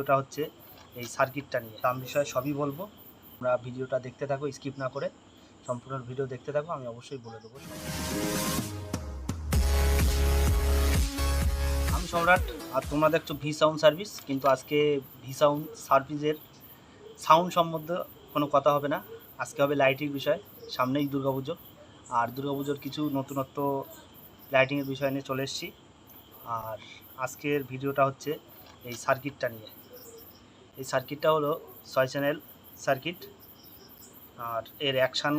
ভিডিওটা হচ্ছে এই সার্কিটটা নিয়ে, দাম বিষয়ে সবই বলবো। আমরা ভিডিওটা দেখতে থাকো, স্কিপ না করে সম্পূর্ণ ভিডিও দেখতে থাকো, আমি অবশ্যই বলে দেবো। আমি সম্রাট, আর তোমরা দেখছো ভি সাউন্ড সার্ভিস। কিন্তু আজকে ভি সাউন্ড সার্ভিসের সাউন্ড সম্বন্ধে কোনো কথা হবে না, আজকে হবে লাইটিং বিষয়। সামনেই দুর্গাপুজো, আর দুর্গাপুজোর কিছু নতুনত্ব লাইটিংয়ের বিষয় নিয়ে চলে এসেছি। আর আজকের ভিডিওটা হচ্ছে এই সার্কিটটা নিয়ে। এই সার্কিটটা হলো 6 চ্যানেল সার্কিট, আর এর অ্যাকশান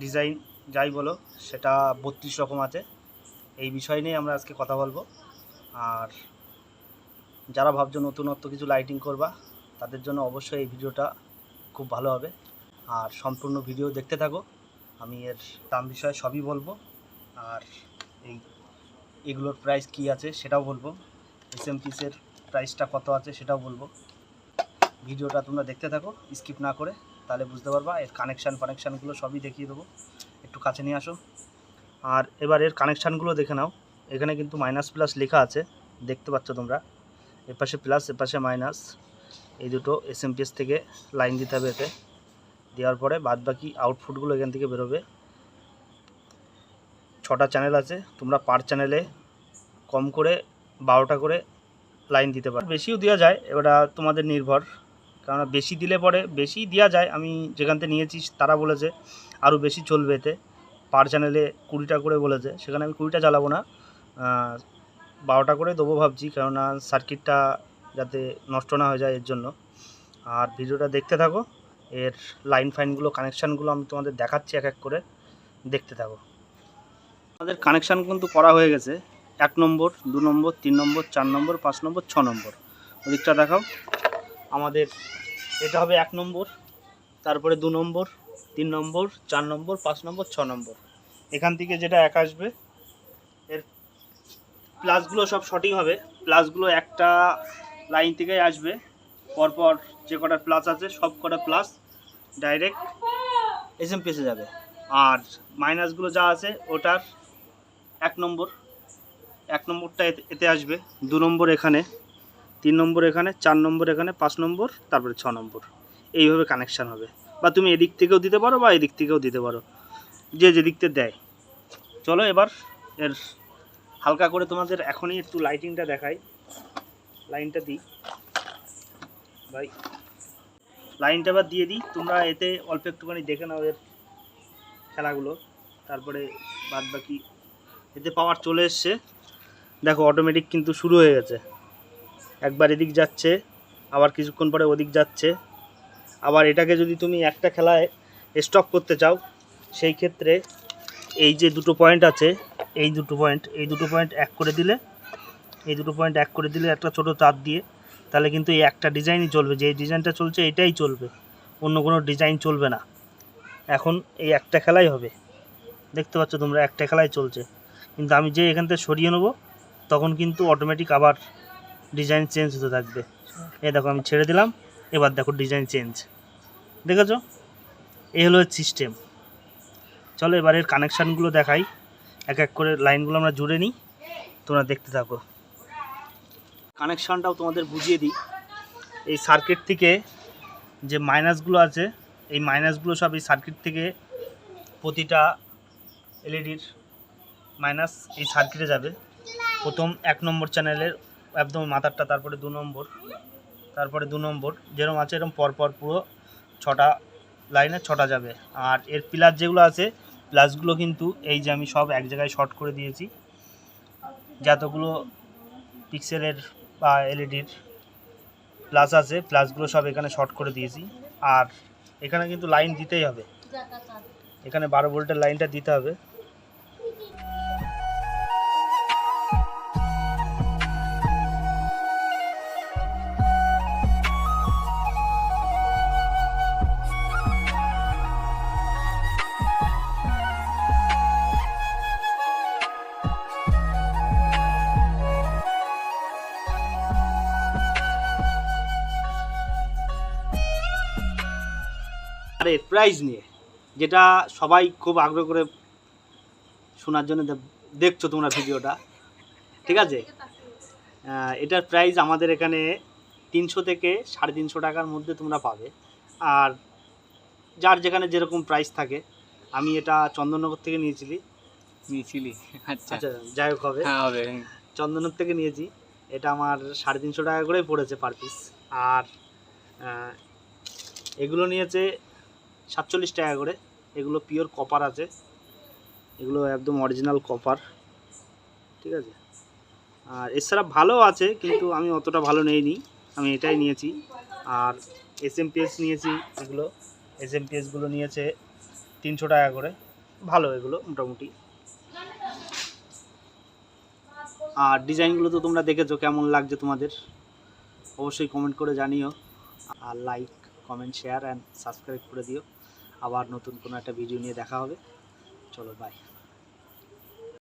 ডিজাইন যাই বলো সেটা 32 রকম আছে। এই বিষয় নিয়ে আমরা আজকে কথা বলবো। আর যারা ভাবছো নতুনত্ব কিছু লাইটিং করবা, তাদের জন্য অবশ্যই এই ভিডিওটা খুব ভালো হবে। আর সম্পূর্ণ ভিডিও দেখতে থাকো, আমি এর দাম বিষয়ে সবই বলবো। আর এগুলোর প্রাইস কি আছে সেটাও বলবো, এসএমপিসের প্রাইসটা কত আছে সেটাও বলবো। ভিডিওটা তোমরা দেখতে থাকো স্কিপ না করে, তাহলে বুঝতে পারবা। এর কানেকশানগুলো সবই দেখিয়ে দেবো, একটু কাছে নিয়ে আসো। আর এবার এর কানেকশানগুলো দেখে নাও। এখানে কিন্তু মাইনাস প্লাস লেখা আছে, দেখতে পাচ্ছ তোমরা। এপাশে প্লাস, এপাশে মাইনাস, এই দুটো এসএমপিএস থেকে লাইন দিতে হবে। এতে দেওয়ার পরে বাদ বাকি আউটপুটগুলো এখান থেকে বেরোবে। 6টা চ্যানেল আছে, তোমরা পার চ্যানেলে কম করে 12টা করে লাইন দিতে পারো, বেশিও দেওয়া যায়, এবারে তোমাদের নির্ভর। কারণ বেশি দিলে পরে বেশি দেওয়া যায়, আমি যেখান থেকে নিয়েছি তারা বলেছে আরও বেশি চলবে। এতে পার চ্যানেলে 20টা করে বলেছে, সেখানে আমি 20টা চালাবো না, 12টা করে দেবো ভাবছি, কেননা সার্কিটটা যাতে নষ্ট না হয়ে যায় এর জন্য। আর ভিডিওটা দেখতে থাকো, এর লাইন ফাইনগুলো কানেকশানগুলো আমি তোমাদের দেখাচ্ছি এক এক করে, দেখতে থাকো। আমাদের কানেকশান কিন্তু করা হয়ে গেছে। 1 নম্বর, 2 নম্বর, 3 নম্বর, 4 নম্বর, 5 নম্বর, 6 নম্বর। ওদিকটা দেখাও। আমাদের এটা হবে 1 নম্বর, তারপরে 2 নম্বর, 3 নম্বর, 4 নম্বর, 5 নম্বর, 6 নম্বর। এখান থেকে যেটা এক আসবে, এর প্লাসগুলো সব সঠিক হবে। প্লাসগুলো একটা লাইন থেকেই আসবে, পরপর যে কটা প্লাস আছে সব কটা প্লাস ডাইরেক্ট এসএমপিএসে যাবে। আর মাইনাসগুলো যা আছে ওটার 1 নম্বরটা এতে আসবে, 2 নম্বর এখানে, 3 নম্বর এখানে, 4 নম্বর এখানে, 5 নম্বর, তারপরে 6 নম্বর। এইভাবে কানেকশান হবে। বা তুমি এদিক থেকেও দিতে পারো বা এদিক থেকেও দিতে পারো, যে যেদিক থেকে দেয়। চলো এবার এর হালকা করে তোমাদের এখনই একটু লাইটিংটা দেখাই। লাইনটা দিই ভাই, লাইনটা এবার দিয়ে দিই। তোমরা এতে অল্প একটুখানি দেখে নাও এর খেলাগুলো, তারপরে বাদ বাকি। এতে পাওয়ার চলে এসছে, দেখো অটোমেটিক কিন্তু শুরু হয়ে গেছে। একবার এদিক যাচ্ছে, আবার কিছুক্ষণ পরে ওদিক যাচ্ছে। আবার এটাকে যদি তুমি একটা খেলায় স্টপ করতে চাও, সেই ক্ষেত্রে এই যে দুটো পয়েন্ট আছে, এই দুটো পয়েন্ট এক করে দিলে, একটা ছোট তার দিয়ে, তাহলে কিন্তু এই একটা ডিজাইনই চলবে। যে ডিজাইনটা চলছে এটাই চলবে, অন্য কোনো ডিজাইন চলবে না। এখন এই একটা খেলাই হবে, দেখতে পাচ্ছ তোমরা, একটা খেলাই চলছে। কিন্তু আমি যে এখান থেকে সরিয়ে নেবো, তখন কিন্তু অটোমেটিক আবার ডিজাইন চেঞ্জ হতে থাকবে। এই দেখো আমি ছেড়ে দিলাম, এবার দেখো ডিজাইন চেঞ্জ, দেখেছো? এই হলো সিস্টেম। চলো এবার এর কানেকশানগুলো দেখাই, এক এক করে লাইনগুলো আমরা জুড়ে নিই, তোমরা দেখতে থাকো। কানেকশানটাও তোমাদের বুঝিয়ে দিই। এই সার্কিট থেকে যে মাইনাসগুলো আছে, এই মাইনাসগুলো সব এই সার্কিট থেকে, প্রতিটা এলইডির মাইনাস এই সার্কিটে যাবে। প্রথম 1 নম্বর চ্যানেলের একদম মাথারটা, তারপরে 2 নম্বর, তারপরে 2 নম্বর, যেরকম আছে এরকম পরপর পুরো 6টা লাইনে 6টা যাবে। আর এর প্লাস যেগুলো আছে, প্লাসগুলো কিন্তু এই যে আমি সব এক জায়গায় শর্ট করে দিয়েছি। যতগুলো পিক্সেলের বা এলইডির প্লাস আছে, প্লাসগুলো সব এখানে শর্ট করে দিয়েছি। আর এখানে কিন্তু লাইন দিতেই হবে, এখানে 12 ভোল্টের লাইনটা দিতে হবে। আর এর প্রাইস নিয়ে, যেটা সবাই খুব আগ্রহ করে শোনার জন্য দেখছো তোমরা ভিডিওটা, ঠিক আছে? এটার প্রাইস আমাদের এখানে 300 থেকে 350 টাকার মধ্যে তোমরা পাবে। আর যার যেখানে যেরকম প্রাইস থাকে, আমি এটা চন্দননগর থেকে নিয়েছিলি। আচ্ছা আচ্ছা যাই হোক হবে, হ্যাঁ হবে। চন্দননগর থেকে নিয়েছি। এটা আমার 350 টাকা করেই পড়েছে পার পিস। আর এগুলো নিয়েছে 47 টাকা করে। এগুলো পিওর কপার আছে, এগুলো একদম অরিজিনাল কপার, ঠিক আছে। আর এছাড়া ভালো আছে, কিন্তু আমি অতটা ভালো নেইনি, আমি এটাই নিয়েছি। আর SMPS নিয়েছি, এগুলো SMPSগুলো নিয়েছে 300 টাকা করে, ভালো এগুলো মোটামুটি। আর ডিজাইনগুলো তো তোমরা দেখেছো, কেমন লাগছে তোমাদের অবশ্যই কমেন্ট করে জানিও। আর like, comment, share and subscribe করে দিও। আবার নতুন কোনো একটা ভিডিও নিয়ে দেখা হবে। চলো বাই।